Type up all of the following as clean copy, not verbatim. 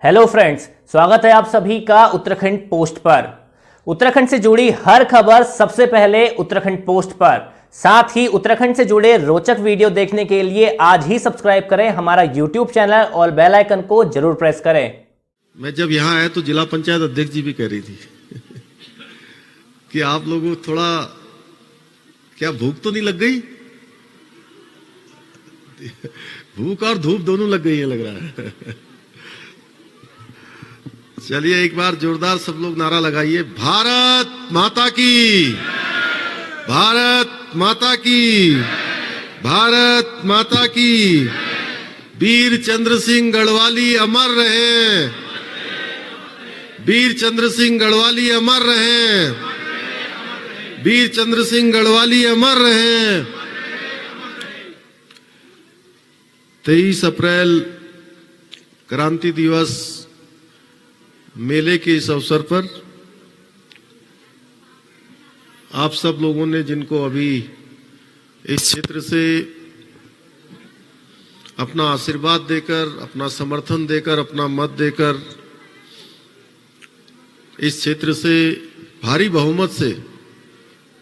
Hello friends, स्वागत है आप सभी का उत्तराखंड पोस्ट पर। उत्तराखंड से जुड़ी हर खबर सबसे पहले उत्तराखंड पोस्ट पर। साथ ही उत्तराखंड से जुड़े रोचक वीडियो देखने के लिए आज ही सब्सक्राइब करें हमारा यूट्यूब चैनल और बेल आइकन को जरूर प्रेस करें। मैं जब यहाँ आया तो जिला पंचायत अध्यक्ष जी भी कह रही थी कि आप लोगों को थोड़ा क्या भूख तो नहीं लग गई? भूख और धूप दोनों लग गई है लग रहा है। चलिए एक बार जोरदार सब लोग नारा लगाइए, भारत माता की, भारत माता की, भारत माता की। वीर चंद्र सिंह गढ़वाली अमर रहे, वीर चंद्र सिंह गढ़वाली अमर रहे, वीर चंद्र सिंह गढ़वाली अमर रहे। 23 अप्रैल क्रांति दिवस मेले के इस अवसर पर आप सब लोगों ने, जिनको अभी इस क्षेत्र से अपना आशीर्वाद देकर, अपना समर्थन देकर, अपना मत देकर इस क्षेत्र से भारी बहुमत से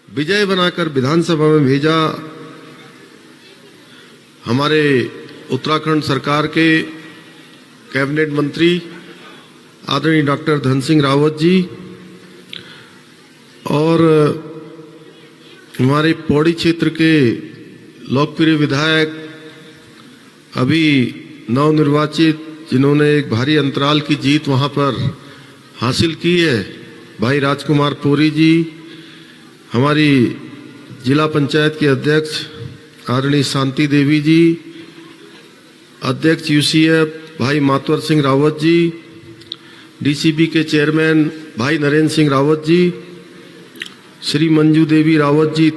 विजय बनाकर विधानसभा में भेजा, हमारे उत्तराखंड सरकार के कैबिनेट मंत्री आदरणीय डॉक्टर धन सिंह रावत जी और हमारे पौड़ी क्षेत्र के लोकप्रिय विधायक अभी नवनिर्वाचित, जिन्होंने एक भारी अंतराल की जीत वहां पर हासिल की है, भाई राजकुमार पोरी जी, हमारी जिला पंचायत के अध्यक्ष आदरणीय शांति देवी जी, अध्यक्ष यूसीएफ भाई मातवर सिंह रावत जी, डीसीबी के चेयरमैन भाई नरेंद्र सिंह रावत जी, श्री मंजू देवी रावत जी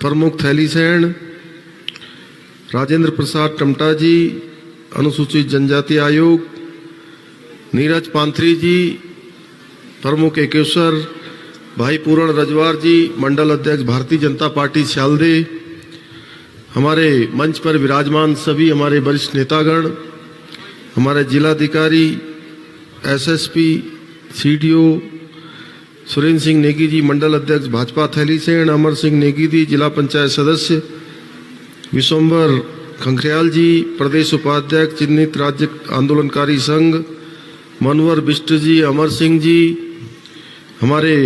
प्रमुख थैलीसैंण, राजेंद्र प्रसाद टमटा जी अनुसूचित जनजाति आयोग, नीरज पांथरी जी प्रमुख एकेश्वर, भाई पूर्ण रजवार जी मंडल अध्यक्ष भारतीय जनता पार्टी स्यालदे, हमारे मंच पर विराजमान सभी हमारे वरिष्ठ नेतागण, हमारे जिलाधिकारी, एसएसपी, सीडीओ सुरेंद्र सिंह नेगी जी मंडल अध्यक्ष भाजपा थैलीसैंण, अमर सिंह नेगी जी जिला पंचायत सदस्य, विशंबर खंखरियाल जी प्रदेश उपाध्यक्ष चिन्हित राज्य आंदोलनकारी संघ, मनवर बिष्ट जी, अमर सिंह जी, हमारे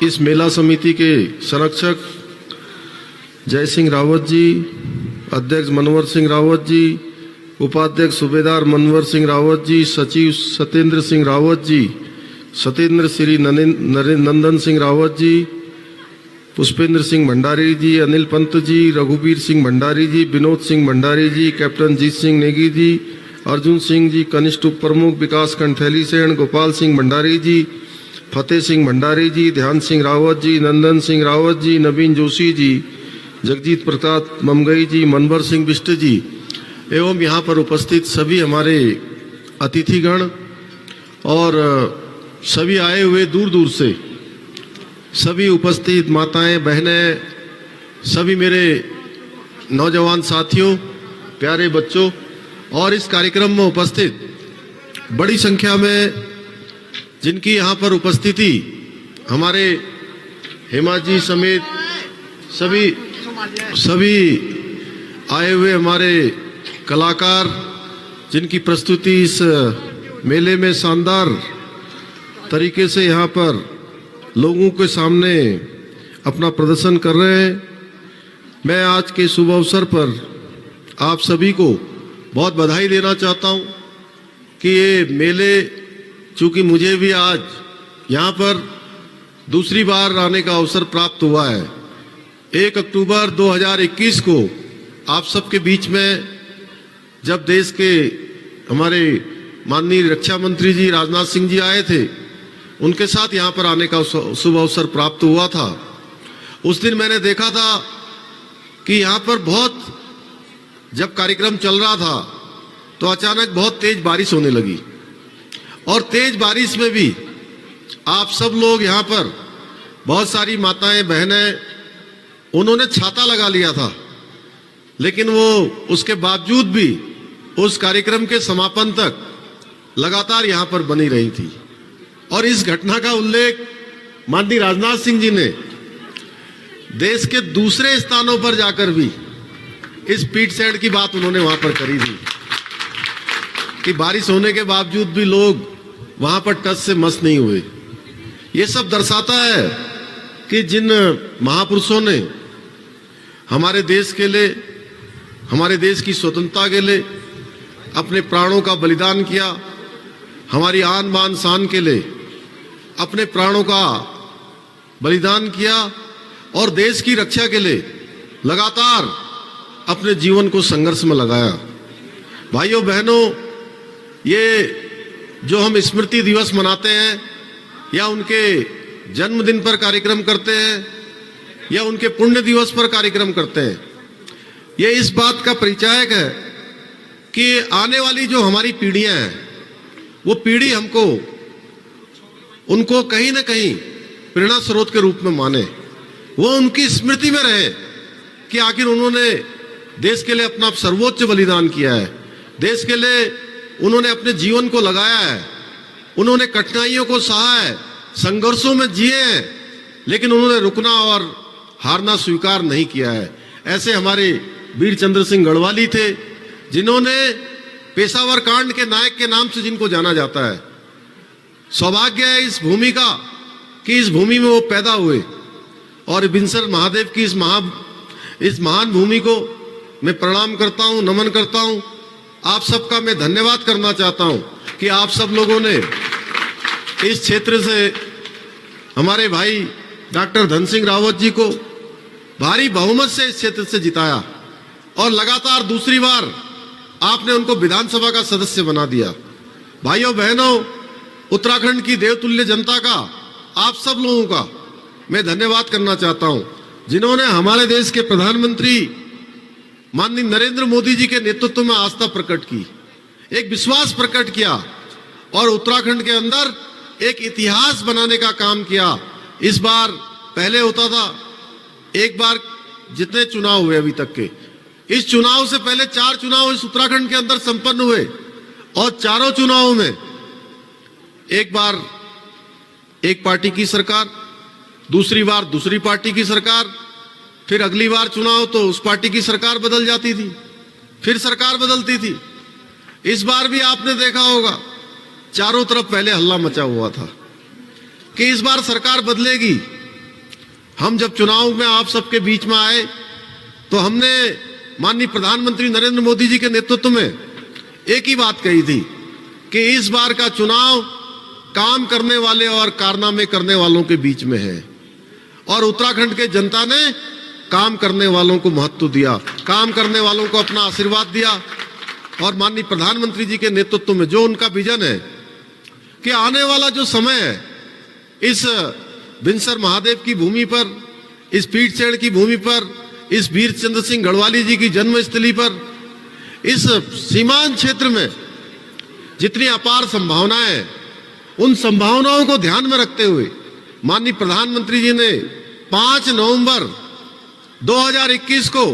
इस मेला समिति के संरक्षक जय सिंह रावत जी, अध्यक्ष मनवर सिंह रावत जी, उपाध्यक्ष सूबेदार मनवर सिंह रावत जी, सचिव सत्येंद्र सिंह रावत जी, सत्येंद्र श्री नंदन सिंह रावत जी, पुष्पेंद्र सिंह भंडारी जी, अनिल पंत जी, रघुवीर सिंह भंडारी जी, विनोद सिंह भंडारी जी, कैप्टन जीत सिंह नेगी जी, अर्जुन सिंह जी कनिष्ठ उप प्रमुख विकासखंड थैलीसैंण, गोपाल सिंह भंडारी जी, फतेह सिंह भंडारी जी, ध्यान सिंह रावत जी, नंदन सिंह रावत जी, नवीन जोशी जी, जगजीत प्रताप ममगई जी, मनवर सिंह बिष्ट जी एवं यहाँ पर उपस्थित सभी हमारे अतिथिगण और सभी आए हुए दूर दूर से सभी उपस्थित माताएं, बहनें, सभी मेरे नौजवान साथियों, प्यारे बच्चों और इस कार्यक्रम में उपस्थित बड़ी संख्या में जिनकी यहाँ पर उपस्थिति, हमारे हेमा जी समेत सभी आए हुए हमारे कलाकार, जिनकी प्रस्तुति इस मेले में शानदार तरीके से यहाँ पर लोगों के सामने अपना प्रदर्शन कर रहे हैं। मैं आज के शुभ अवसर पर आप सभी को बहुत बधाई देना चाहता हूँ कि ये मेले, चूँकि मुझे भी आज यहाँ पर दूसरी बार आने का अवसर प्राप्त हुआ है। 1 अक्टूबर 2021 को आप सबके बीच में जब देश के हमारे माननीय रक्षा मंत्री जी राजनाथ सिंह जी आए थे, उनके साथ यहाँ पर आने का शुभ अवसर प्राप्त हुआ था। उस दिन मैंने देखा था कि यहाँ पर बहुत, जब कार्यक्रम चल रहा था तो अचानक बहुत तेज बारिश होने लगी और तेज बारिश में भी आप सब लोग यहाँ पर, बहुत सारी माताएं, बहनें, उन्होंने छाता लगा लिया था लेकिन वो उसके बावजूद भी उस कार्यक्रम के समापन तक लगातार यहां पर बनी रही थी। और इस घटना का उल्लेख माननीय राजनाथ सिंह जी ने देश के दूसरे स्थानों पर जाकर भी इस पीट सैंड की बात उन्होंने वहां पर करी थी कि बारिश होने के बावजूद भी लोग वहां पर टस से मस नहीं हुए। ये सब दर्शाता है कि जिन महापुरुषों ने हमारे देश के लिए, हमारे देश की स्वतंत्रता के लिए अपने प्राणों का बलिदान किया, हमारी आन बान शान के लिए अपने प्राणों का बलिदान किया और देश की रक्षा के लिए लगातार अपने जीवन को संघर्ष में लगाया। भाइयों बहनों, ये जो हम स्मृति दिवस मनाते हैं या उनके जन्मदिन पर कार्यक्रम करते हैं या उनके पुण्य दिवस पर कार्यक्रम करते हैं, ये इस बात का परिचायक है कि आने वाली जो हमारी पीढ़ियां हैं वो पीढ़ी हमको उनको कहीं ना कहीं प्रेरणा स्रोत के रूप में माने, वो उनकी स्मृति में रहे कि आखिर उन्होंने देश के लिए अपना सर्वोच्च बलिदान किया है, देश के लिए उन्होंने अपने जीवन को लगाया है, उन्होंने कठिनाइयों को सहा है, संघर्षों में जिए हैं, लेकिन उन्होंने रुकना और हारना स्वीकार नहीं किया है। ऐसे हमारे वीर चंद्र सिंह गढ़वाली थे, जिन्होंने पेशावर कांड के नायक के नाम से जिनको जाना जाता है। सौभाग्य है इस भूमि का कि इस भूमि में वो पैदा हुए और बिनसर महादेव की इस महान भूमि को मैं प्रणाम करता हूं, नमन करता हूं। आप सबका मैं धन्यवाद करना चाहता हूं कि आप सब लोगों ने इस क्षेत्र से हमारे भाई डॉक्टर धन सिंह रावत जी को भारी बहुमत से इस क्षेत्र से जिताया और लगातार दूसरी बार आपने उनको विधानसभा का सदस्य बना दिया। भाइयों बहनों, उत्तराखंड की देवतुल्य जनता का, आप सब लोगों का मैं धन्यवाद करना चाहता हूं, जिन्होंने हमारे देश के प्रधानमंत्री माननीय नरेंद्र मोदी जी के नेतृत्व में आस्था प्रकट की, एक विश्वास प्रकट किया और उत्तराखंड के अंदर एक इतिहास बनाने का काम किया। इस बार पहले होता था एक बार जितने चुनाव हुए अभी तक के, इस चुनाव से पहले 4 चुनाव इस उत्तराखंड के अंदर संपन्न हुए और चारों चुनावों में एक बार एक पार्टी की सरकार, दूसरी बार दूसरी पार्टी की सरकार, फिर अगली बार चुनाव तो उस पार्टी की सरकार बदल जाती थी, फिर सरकार बदलती थी। इस बार भी आपने देखा होगा चारों तरफ पहले हल्ला मचा हुआ था कि इस बार सरकार बदलेगी। हम जब चुनाव में आप सबके बीच में आए तो हमने माननीय प्रधानमंत्री नरेंद्र मोदी जी के नेतृत्व में एक ही बात कही थी कि इस बार का चुनाव काम करने वाले और कारनामे करने वालों के बीच में है और उत्तराखंड के जनता ने काम करने वालों को महत्व दिया, काम करने वालों को अपना आशीर्वाद दिया और माननीय प्रधानमंत्री जी के नेतृत्व में जो उनका विजन है कि आने वाला जो समय है इस बिनसर महादेव की भूमि पर, इस पीट सैंड की भूमि पर, इस वीर चंद्र सिंह गढ़वाली जी की जन्मस्थली पर, इस सीमांत क्षेत्र में जितनी अपार संभावनाएं हैं, उन संभावनाओं को ध्यान में रखते हुए माननीय प्रधानमंत्री जी ने 5 नवंबर 2021 को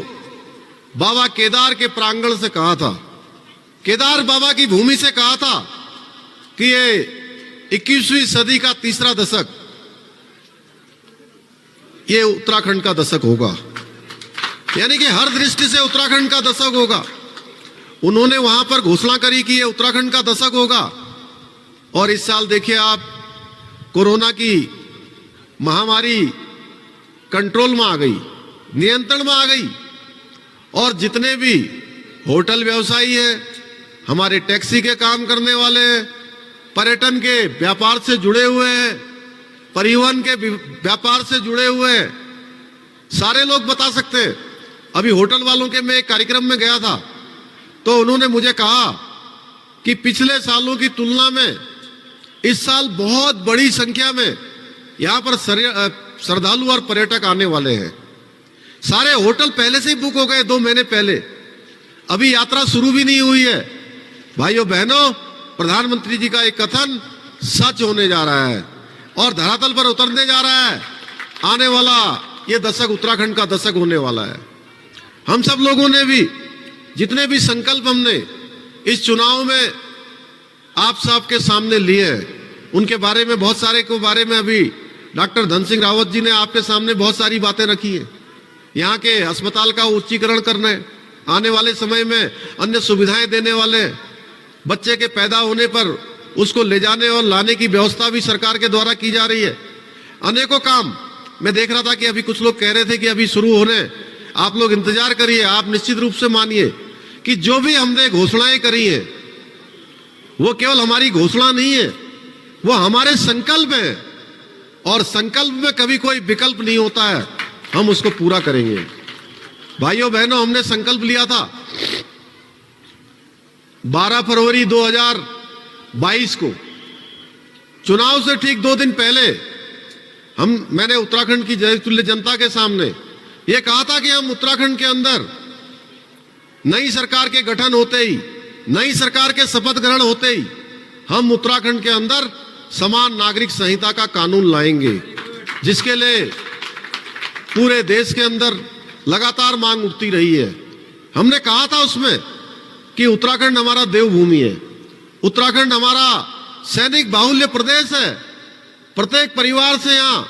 बाबा केदार के प्रांगण से कहा था, केदार बाबा की भूमि से कहा था कि ये 21वीं सदी का तीसरा दशक ये उत्तराखंड का दशक होगा, यानी कि हर दृष्टि से उत्तराखंड का दशक होगा। उन्होंने वहां पर घोषणा करी कि ये उत्तराखंड का दशक होगा और इस साल देखिए आप, कोरोना की महामारी कंट्रोल में आ गई, नियंत्रण में आ गई और जितने भी होटल व्यवसायी हैं, हमारे टैक्सी के काम करने वाले हैं, पर्यटन के व्यापार से जुड़े हुए हैं, परिवहन के व्यापार से जुड़े हुए हैं, सारे लोग बता सकते हैं। अभी होटल वालों के मैं एक कार्यक्रम में गया था तो उन्होंने मुझे कहा कि पिछले सालों की तुलना में इस साल बहुत बड़ी संख्या में यहां पर श्रद्धालु और पर्यटक आने वाले हैं। सारे होटल पहले से ही बुक हो गए 2 महीने पहले, अभी यात्रा शुरू भी नहीं हुई है। भाइयों बहनों, प्रधानमंत्री जी का एक कथन सच होने जा रहा है और धरातल पर उतरने जा रहा है। आने वाला ये दशक उत्तराखंड का दशक होने वाला है। हम सब लोगों ने भी जितने भी संकल्प हमने इस चुनाव में आप सबके सामने लिए हैं, उनके बारे में बहुत सारे के बारे में अभी डॉक्टर धन सिंह रावत जी ने आपके सामने बहुत सारी बातें रखी हैं। यहाँ के अस्पताल का उच्चीकरण करने, आने वाले समय में अन्य सुविधाएं देने वाले, बच्चे के पैदा होने पर उसको ले जाने और लाने की व्यवस्था भी सरकार के द्वारा की जा रही है। अनेकों काम मैं देख रहा था कि अभी कुछ लोग कह रहे थे कि अभी शुरू होने, आप लोग इंतजार करिए। आप निश्चित रूप से मानिए कि जो भी हमने घोषणाएं करी हैं वो केवल हमारी घोषणा नहीं है, वो हमारे संकल्प है, और संकल्प में कभी कोई विकल्प नहीं होता है। हम उसको पूरा करेंगे। भाइयों बहनों, हमने संकल्प लिया था 12 फरवरी 2022 को, चुनाव से ठीक 2 दिन पहले मैंने उत्तराखंड की जयतुल्य जनता के सामने यह कहा था कि हम उत्तराखंड के अंदर नई सरकार के गठन होते ही, नई सरकार के शपथ ग्रहण होते ही हम उत्तराखंड के अंदर समान नागरिक संहिता का कानून लाएंगे, जिसके लिए पूरे देश के अंदर लगातार मांग उठती रही है। हमने कहा था उसमें कि उत्तराखंड हमारा देवभूमि है, उत्तराखंड हमारा सैनिक बाहुल्य प्रदेश है। प्रत्येक परिवार से यहां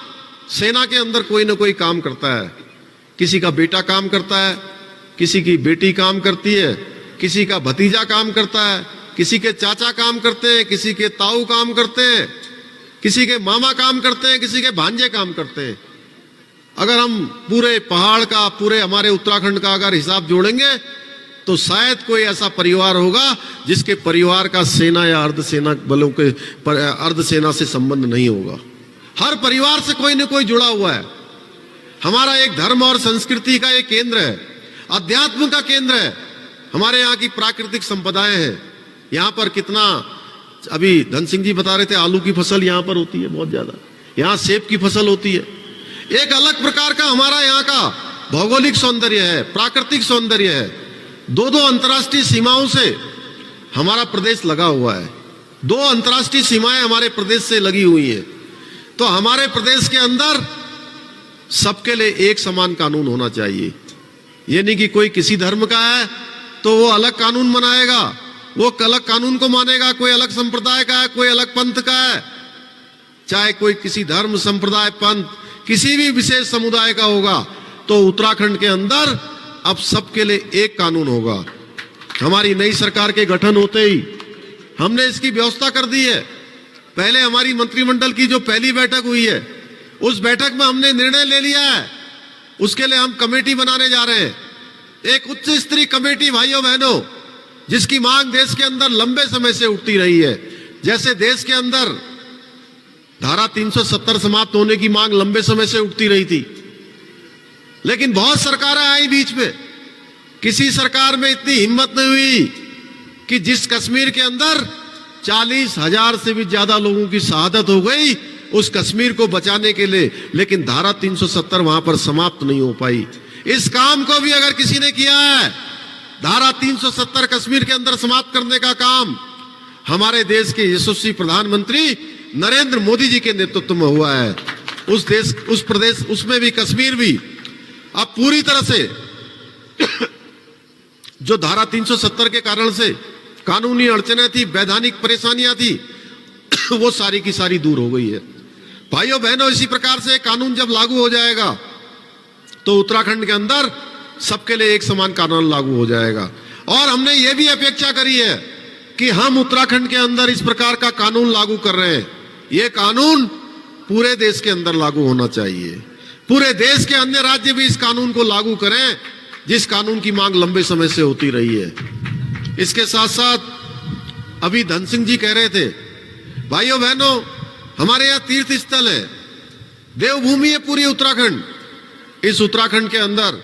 सेना के अंदर कोई ना कोई काम करता है। किसी का बेटा काम करता है, किसी की बेटी काम करती है, किसी का भतीजा काम करता है, किसी के चाचा काम करते हैं, किसी के ताऊ काम करते हैं, किसी के मामा काम करते हैं, किसी के भांजे काम करते हैं। अगर हम पूरे पहाड़ का, पूरे हमारे उत्तराखंड का अगर हिसाब जोड़ेंगे तो शायद कोई ऐसा परिवार होगा जिसके परिवार का सेना या अर्धसेना बलों के अर्धसेना से संबंध नहीं होगा। हर परिवार से कोई न कोई जुड़ा हुआ है। हमारा एक धर्म और संस्कृति का एक केंद्र है, अध्यात्म का केंद्र है। हमारे यहाँ की प्राकृतिक संपदाएं हैं। यहाँ पर कितना, अभी धन सिंह जी बता रहे थे, आलू की फसल यहाँ पर होती है बहुत ज्यादा, यहाँ सेब की फसल होती है। एक अलग प्रकार का हमारा यहाँ का भौगोलिक सौंदर्य है, प्राकृतिक सौंदर्य है। 2 अंतर्राष्ट्रीय सीमाओं से हमारा प्रदेश लगा हुआ है। 2 अंतर्राष्ट्रीय सीमाएं हमारे प्रदेश से लगी हुई हैं। तो हमारे प्रदेश के अंदर सबके लिए एक समान कानून होना चाहिए। ये नहीं कि कोई किसी धर्म का है तो वो अलग कानून बनाएगा, वो अलग कानून को मानेगा, कोई अलग संप्रदाय का है, कोई अलग पंथ का है। चाहे कोई किसी धर्म, संप्रदाय, पंथ, किसी भी विशेष समुदाय का होगा, तो उत्तराखंड के अंदर अब सबके लिए एक कानून होगा। हमारी नई सरकार के गठन होते ही हमने इसकी व्यवस्था कर दी है। पहले हमारी मंत्रिमंडल की जो पहली बैठक हुई है, उस बैठक में हमने निर्णय ले लिया है, उसके लिए हम कमेटी बनाने जा रहे हैं, एक उच्च स्तरीय कमेटी भाइयों बहनों, जिसकी मांग देश के अंदर लंबे समय से उठती रही है। जैसे देश के अंदर धारा 370 समाप्त होने की मांग लंबे समय से उठती रही थी, लेकिन बहुत सरकारें आई बीच में, किसी सरकार में इतनी हिम्मत नहीं हुई कि जिस कश्मीर के अंदर 40,000 से भी ज्यादा लोगों की शहादत हो गई, उस कश्मीर को बचाने के लिए, लेकिन धारा 370 वहां पर समाप्त नहीं हो पाई। इस काम को भी अगर किसी ने किया है, धारा 370 कश्मीर के अंदर समाप्त करने का काम हमारे देश के यशस्वी प्रधानमंत्री नरेंद्र मोदी जी के नेतृत्व में हुआ है। उस देश, उस प्रदेश, उसमें भी कश्मीर भी अब पूरी तरह से जो धारा 370 के कारण से कानूनी अड़चनें थी, वैधानिक परेशानियां थी, वो सारी की सारी दूर हो गई है। भाइयों बहनों, इसी प्रकार से कानून जब लागू हो जाएगा तो उत्तराखंड के अंदर सबके लिए एक समान कानून लागू हो जाएगा। और हमने ये भी अपेक्षा करी है कि हम उत्तराखंड के अंदर इस प्रकार का कानून लागू कर रहे हैं, ये कानून पूरे देश के अंदर लागू होना चाहिए। पूरे देश के अन्य राज्य भी इस कानून को लागू करें, जिस कानून की मांग लंबे समय से होती रही है। इसके साथ साथ अभी धन सिंह जी कह रहे थे, भाइयों बहनों, हमारे यहाँ तीर्थ स्थल है, देवभूमि है पूरी उत्तराखंड। इस उत्तराखंड के अंदर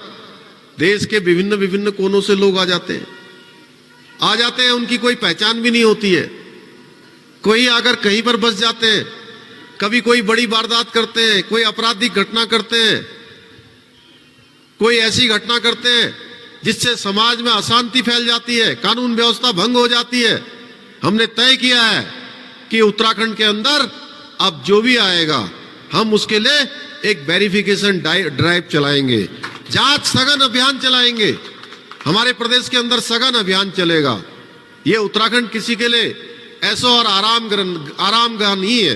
देश के विभिन्न विभिन्न कोनों से लोग आ जाते हैं, उनकी कोई पहचान भी नहीं होती है। कोई आकर कहीं पर बस जाते हैं, कभी कोई बड़ी वारदात करते हैं, कोई आपराधिक घटना करते हैं, कोई ऐसी घटना करते हैं जिससे समाज में अशांति फैल जाती है, कानून व्यवस्था भंग हो जाती है। हमने तय किया है कि उत्तराखंड के अंदर अब जो भी आएगा, हम उसके लिए एक वेरिफिकेशन ड्राइव चलाएंगे, जांच सघन अभियान चलाएंगे। हमारे प्रदेश के अंदर सघन अभियान चलेगा। ये उत्तराखंड किसी के लिए ऐसा और आरामगाह नहीं है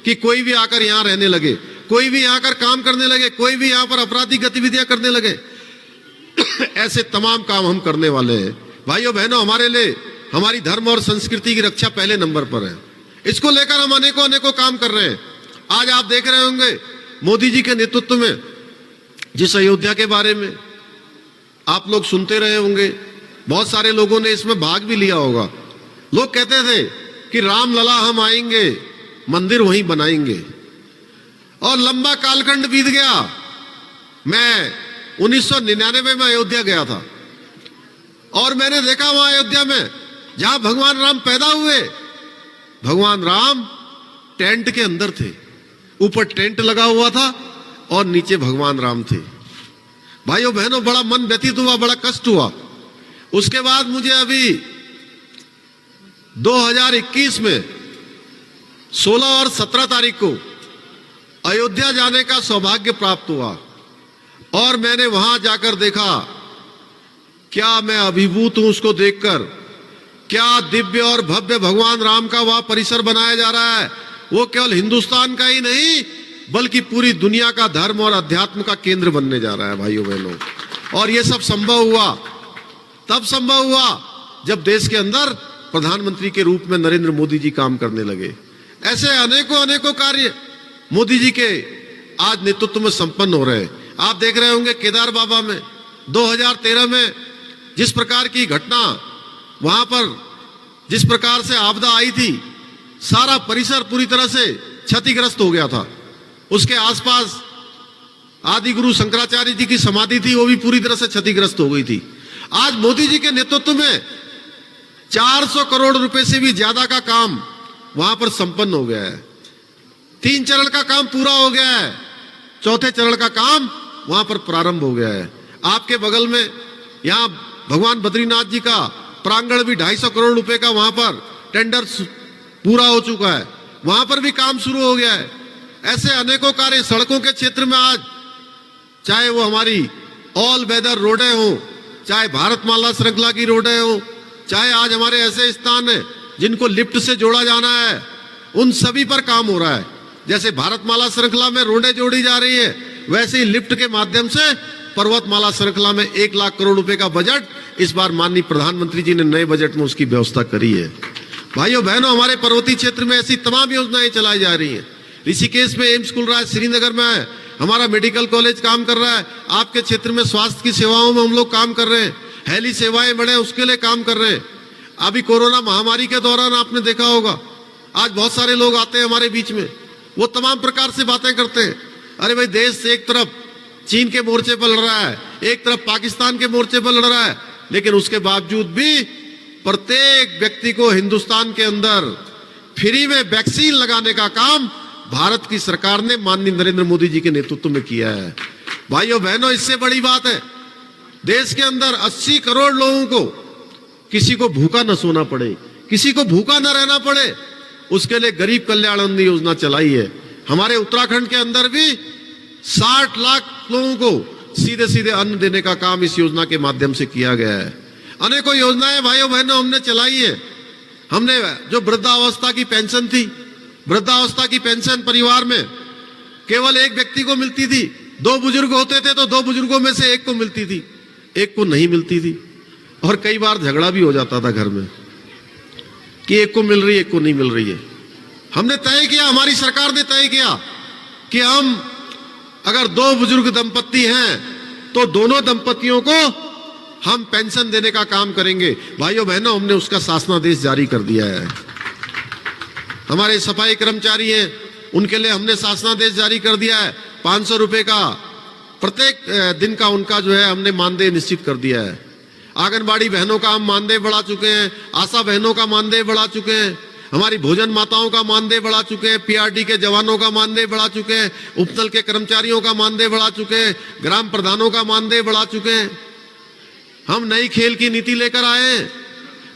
कि कोई भी आकर यहाँ रहने लगे, कोई भी यहाँ आकर काम करने लगे, कोई भी यहाँ पर आपराधिक गतिविधियां करने लगे। ऐसे तमाम काम हम करने वाले हैं। भाइयों बहनों, हमारे लिए हमारी धर्म और संस्कृति की रक्षा पहले नंबर पर है। इसको लेकर हम अनेकों काम कर रहे हैं। आज आप देख रहे होंगे मोदी जी के नेतृत्व में जिस अयोध्या के बारे में आप लोग सुनते रहे होंगे, बहुत सारे लोगों ने इसमें भाग भी लिया होगा। लोग कहते थे कि रामलला हम आएंगे, मंदिर वहीं बनाएंगे, और लंबा कालखंड बीत गया। मैं 1999 में अयोध्या गया था और मैंने देखा वहां अयोध्या में जहां भगवान राम पैदा हुए, भगवान राम टेंट के अंदर थे। ऊपर टेंट लगा हुआ था और नीचे भगवान राम थे। भाइयों बहनों, बड़ा मन व्यथित हुआ, बड़ा कष्ट हुआ। उसके बाद मुझे अभी 2021 में 16 और 17 तारीख को अयोध्या जाने का सौभाग्य प्राप्त हुआ और मैंने वहां जाकर देखा। क्या मैं अभिभूत हूं उसको देखकर। क्या दिव्य और भव्य भगवान राम का वहां परिसर बनाया जा रहा है। वो केवल हिंदुस्तान का ही नहीं बल्कि पूरी दुनिया का धर्म और अध्यात्म का केंद्र बनने जा रहा है भाइयों बहनों। और ये सब संभव हुआ, तब संभव हुआ जब देश के अंदर प्रधानमंत्री के रूप में नरेंद्र मोदी जी काम करने लगे। ऐसे अनेकों कार्य मोदी जी के आज नेतृत्व में संपन्न हो रहे हैं। आप देख रहे होंगे केदार बाबा में 2013 में जिस प्रकार की घटना वहां पर, जिस प्रकार से आपदा आई थी, सारा परिसर पूरी तरह से क्षतिग्रस्त हो गया था। उसके आसपास आदि गुरु शंकराचार्य जी की समाधि थी, वो भी पूरी तरह से क्षतिग्रस्त हो गई थी। आज मोदी जी के नेतृत्व में 400 करोड़ रुपए से भी ज्यादा का काम वहां पर संपन्न हो गया है। 3 चरण का काम पूरा हो गया है, 4थे चरण का काम वहां पर प्रारंभ हो गया है। आपके बगल में यहां भगवान बद्रीनाथ जी का प्रांगण भी 250 करोड़ रुपए का वहां पर टेंडर पूरा हो चुका है, वहां पर भी काम शुरू हो गया है। ऐसे अनेकों कार्य सड़कों के क्षेत्र में आज, चाहे वो हमारी ऑल वेदर रोडें हो, चाहे भारतमाला श्रृंखला की रोडें हो, चाहे आज हमारे ऐसे स्थान हैं जिनको लिफ्ट से जोड़ा जाना है, उन सभी पर काम हो रहा है। जैसे भारतमाला श्रृंखला में रोडें जोड़ी जा रही है, वैसे ही लिफ्ट के माध्यम से पर्वतमाला श्रृंखला में 1 लाख करोड़ रुपए का बजट इस बार माननीय प्रधानमंत्री जी ने नए बजट में उसकी व्यवस्था करी है। भाइयों बहनों, हमारे पर्वतीय क्षेत्र में ऐसी तमाम योजनाएं चलाई जा रही हैं। ऋषिकेश में एम्स खुल रहा है, श्रीनगर में है हमारा मेडिकल कॉलेज काम कर रहा है, आपके क्षेत्र में स्वास्थ्य की सेवाओं में हम लोग काम कर रहे हैं, हेली सेवाएं बढ़े उसके लिए काम कर रहे हैं। अभी कोरोना महामारी के दौरान आपने देखा होगा, आज बहुत सारे लोग आते हैं हमारे बीच में, वो तमाम प्रकार से बातें करते हैं। अरे भाई, देश एक तरफ चीन के मोर्चे पर लड़ रहा है, एक तरफ पाकिस्तान के मोर्चे पर लड़ रहा है, लेकिन उसके बावजूद भी प्रत्येक व्यक्ति को हिंदुस्तान के अंदर फ्री में वैक्सीन लगाने का काम भारत की सरकार ने माननीय नरेंद्र मोदी जी के नेतृत्व में किया है। भाइयों बहनों, इससे बड़ी बात है, देश के अंदर 80 करोड़ लोगों को किसी को भूखा न सोना पड़े, किसी को भूखा न रहना पड़े, उसके लिए गरीब कल्याण अन्न योजना चलाई है। हमारे उत्तराखंड के अंदर भी 60 लाख लोगों को सीधे सीधे अन्न देने का काम इस योजना के माध्यम से किया गया है। अनेकों योजनाएं भाइयों बहनों हमने चलाई है। हमने जो वृद्धावस्था की पेंशन थी, वृद्धावस्था की पेंशन परिवार में केवल एक व्यक्ति को मिलती थी, 2 बुजुर्ग होते थे तो 2 बुजुर्गों में से एक को मिलती थी, एक को नहीं मिलती थी, और कई बार झगड़ा भी हो जाता था घर में कि एक को मिल रही है, एक को नहीं मिल रही है। हमने तय किया, हमारी सरकार ने तय किया कि हम अगर 2 बुजुर्ग दंपत्ति हैं तो दोनों दंपतियों को हम पेंशन देने का काम करेंगे। भाइयों बहनों, हमने उसका शासनादेश जारी कर दिया है। हमारे सफाई कर्मचारी हैं, उनके लिए हमने शासनादेश जारी कर दिया है। 500 रुपए का प्रत्येक दिन का उनका जो है हमने मानदेय निश्चित कर दिया है। आंगनबाड़ी बहनों का हम मानदेय बढ़ा चुके हैं, आशा बहनों का मानदेय बढ़ा चुके हैं, हमारी भोजन माताओं का मानदेय बढ़ा चुके हैं, पीआरडी के जवानों का मानदेय बढ़ा चुके हैं, उपनल के कर्मचारियों का मानदेय बढ़ा चुके हैं, ग्राम प्रधानों का मानदेय बढ़ा चुके हैं। हम नई खेल की नीति लेकर आए हैं।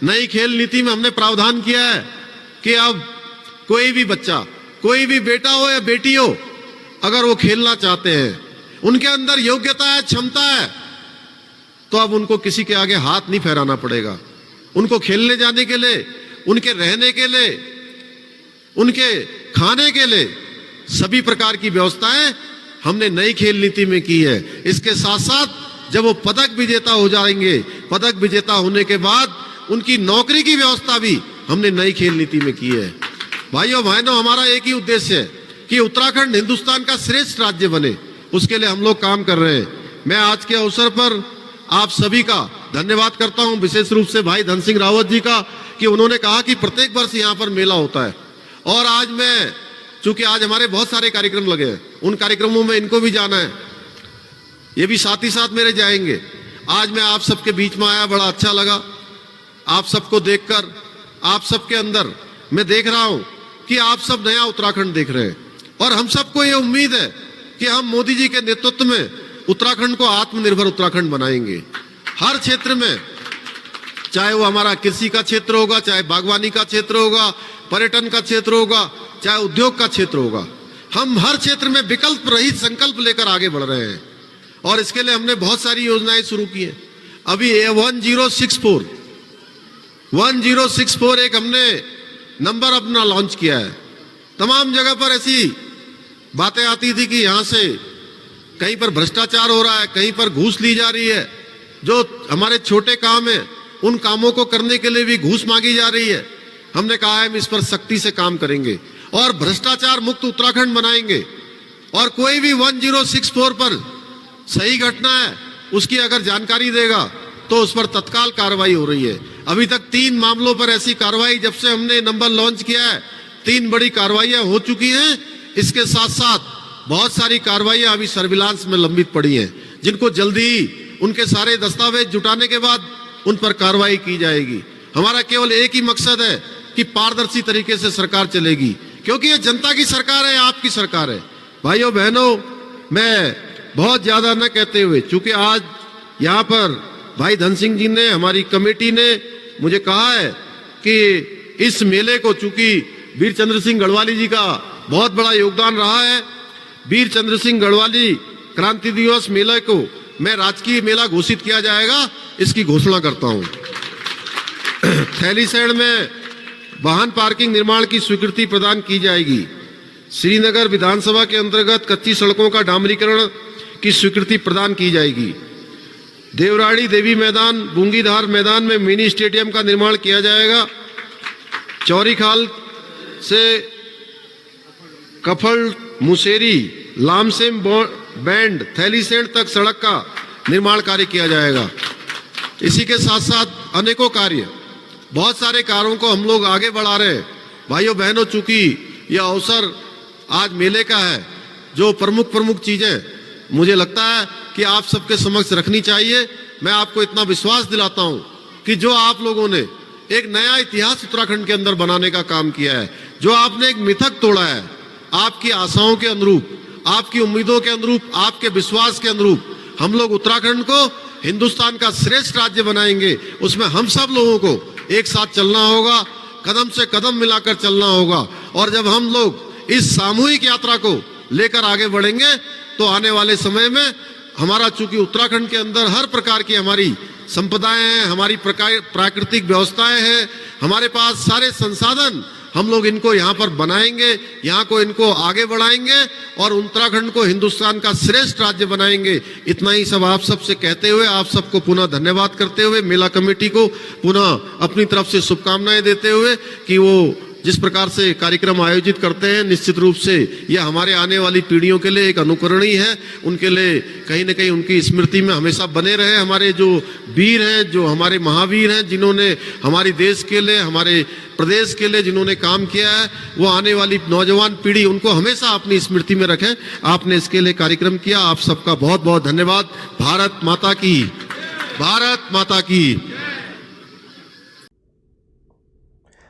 नई खेल नीति में हमने प्रावधान किया है कि अब कोई भी बच्चा, कोई भी बेटा हो या बेटी हो, अगर वो खेलना चाहते हैं, उनके अंदर योग्यता है, क्षमता है, तो अब उनको किसी के आगे हाथ नहीं फहराना पड़ेगा। उनको खेलने जाने के लिए, उनके रहने के लिए, उनके खाने के लिए सभी प्रकार की व्यवस्थाएं हमने नई खेल नीति में की है। इसके साथ साथ जब वो पदक विजेता हो जाएंगे, पदक विजेता होने के बाद उनकी नौकरी की व्यवस्था भी हमने नई खेल नीति में की है। भाइयों बहनों, हमारा एक ही उद्देश्य है कि उत्तराखंड हिंदुस्तान का श्रेष्ठ राज्य बने, उसके लिए हम लोग काम कर रहे हैं। मैं आज के अवसर पर आप सभी का धन्यवाद करता हूं, विशेष रूप से भाई धन सिंह रावत जी का, कि उन्होंने कहा कि प्रत्येक वर्ष यहाँ पर मेला होता है। और आज मैं, चूंकि आज हमारे बहुत सारे कार्यक्रम लगे हैं, उन कार्यक्रमों में इनको भी जाना है, ये भी साथ ही साथ मेरे जाएंगे। आज मैं आप सबके बीच में आया, बड़ा अच्छा लगा आप सबको देखकर। आप सबके अंदर मैं देख रहा हूं कि आप सब नया उत्तराखंड देख रहे हैं, और हम सबको ये उम्मीद है कि हम मोदी जी के नेतृत्व में उत्तराखंड को आत्मनिर्भर उत्तराखंड बनाएंगे। हर क्षेत्र में, चाहे वो हमारा कृषि का क्षेत्र होगा, चाहे बागवानी का क्षेत्र होगा, पर्यटन का क्षेत्र होगा, चाहे उद्योग का क्षेत्र होगा, हम हर क्षेत्र में विकल्प रहित संकल्प लेकर आगे बढ़ रहे हैं। और इसके लिए हमने बहुत सारी योजनाएं शुरू की हैं। अभी 1064 एक हमने नंबर अपना लॉन्च किया है। तमाम जगह पर ऐसी बातें आती थी कि यहां से कहीं पर भ्रष्टाचार हो रहा है, कहीं पर घूस ली जा रही है, जो हमारे छोटे काम है उन कामों को करने के लिए भी घूस मांगी जा रही है। हमने कहा है हम इस पर सख्ती से काम करेंगे और भ्रष्टाचार मुक्त उत्तराखंड बनाएंगे। और कोई भी 1064 पर सही घटना है, उसकी अगर जानकारी देगा तो उस पर तत्काल कार्रवाई हो रही है। अभी तक 3 मामलों पर ऐसी कार्रवाई, जब से हमने नंबर लॉन्च किया है, 3 बड़ी कार्रवाइयां हो चुकी हैं। इसके साथ साथ बहुत सारी कार्रवाइयां अभी सर्विलांस में लंबित पड़ी हैं, जिनको जल्दी ही उनके सारे दस्तावेज जुटाने के बाद उन पर कार्रवाई की जाएगी। हमारा केवल एक ही मकसद है कि पारदर्शी तरीके से सरकार चलेगी, क्योंकि ये जनता की सरकार है, आपकी सरकार है। भाइयों बहनों, मैं बहुत ज्यादा न कहते हुए, चूंकि आज यहाँ पर भाई धन सिंह जी ने, हमारी कमेटी ने मुझे कहा है कि इस मेले को, चूंकि वीर चंद्र सिंह गढ़वाली जी का बहुत बड़ा योगदान रहा है, वीर चंद्र सिंह गढ़वाली क्रांति दिवस मेले को मैं राजकीय मेला घोषित किया जाएगा, इसकी घोषणा करता हूं। थैलीसैंण में वाहन पार्किंग निर्माण की स्वीकृति प्रदान की जाएगी। श्रीनगर विधानसभा के अंतर्गत कच्ची सड़कों का डामरीकरण की स्वीकृति प्रदान की जाएगी। देवराड़ी देवी मैदान, बूंगीधार मैदान में मिनी स्टेडियम का निर्माण किया जाएगा। चौरीखाल से कफल मुसेरी लामसेम बैंड थैलीसैंण तक सड़क का निर्माण कार्य किया जाएगा। इसी के साथ साथ अनेकों कार्य, बहुत सारे कार्यों को हम लोग आगे बढ़ा रहे हैं। भाइयों बहनों, चूंकि यह अवसर आज मेले का है, जो प्रमुख चीजें मुझे लगता है कि आप सबके समक्ष रखनी चाहिए। मैं आपको इतना विश्वास दिलाता हूं कि जो आप लोगों ने एक नया इतिहास उत्तराखंड के अंदर बनाने का काम किया है, जो आपने एक मिथक तोड़ा है, आपकी आशाओं के अनुरूप, आपकी उम्मीदों के अनुरूप, आपके विश्वास के अनुरूप हम लोग उत्तराखंड को हिंदुस्तान का श्रेष्ठ राज्य बनाएंगे। उसमें हम सब लोगों को एक साथ चलना होगा, कदम से कदम मिलाकर चलना होगा। और जब हम लोग इस सामूहिक यात्रा को लेकर आगे बढ़ेंगे तो आने वाले समय में हमारा, चूंकि उत्तराखंड के अंदर हर प्रकार की हमारी संपदाएं हैं, हमारी प्राकृतिक व्यवस्थाएं हैं, हमारे पास सारे संसाधन, हम लोग इनको यहाँ पर बनाएंगे, यहाँ को इनको आगे बढ़ाएंगे और उत्तराखंड को हिंदुस्तान का श्रेष्ठ राज्य बनाएंगे। इतना ही सब आप सबसे कहते हुए, आप सबको पुनः धन्यवाद करते हुए, मेला कमेटी को पुनः अपनी तरफ से शुभकामनाएं देते हुए कि वो जिस प्रकार से कार्यक्रम आयोजित करते हैं, निश्चित रूप से यह हमारे आने वाली पीढ़ियों के लिए एक अनुकरणीय है। उनके लिए कहीं न कहीं उनकी स्मृति में हमेशा बने रहे। हमारे जो वीर हैं, जो हमारे महावीर हैं, जिन्होंने हमारे देश के लिए, हमारे प्रदेश के लिए जिन्होंने काम किया है, वो आने वाली नौजवान पीढ़ी उनको हमेशा अपनी स्मृति में रखे। आपने इसके लिए कार्यक्रम किया, आप सबका बहुत बहुत धन्यवाद। भारत माता की, भारत माता की।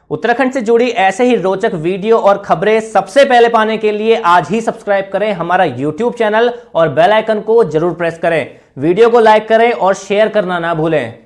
उत्तराखंड से जुड़ी ऐसे ही रोचक वीडियो और खबरें सबसे पहले पाने के लिए आज ही सब्सक्राइब करें हमारा YouTube चैनल और बेल आइकन को जरूर प्रेस करें। वीडियो को लाइक करें और शेयर करना ना भूलें।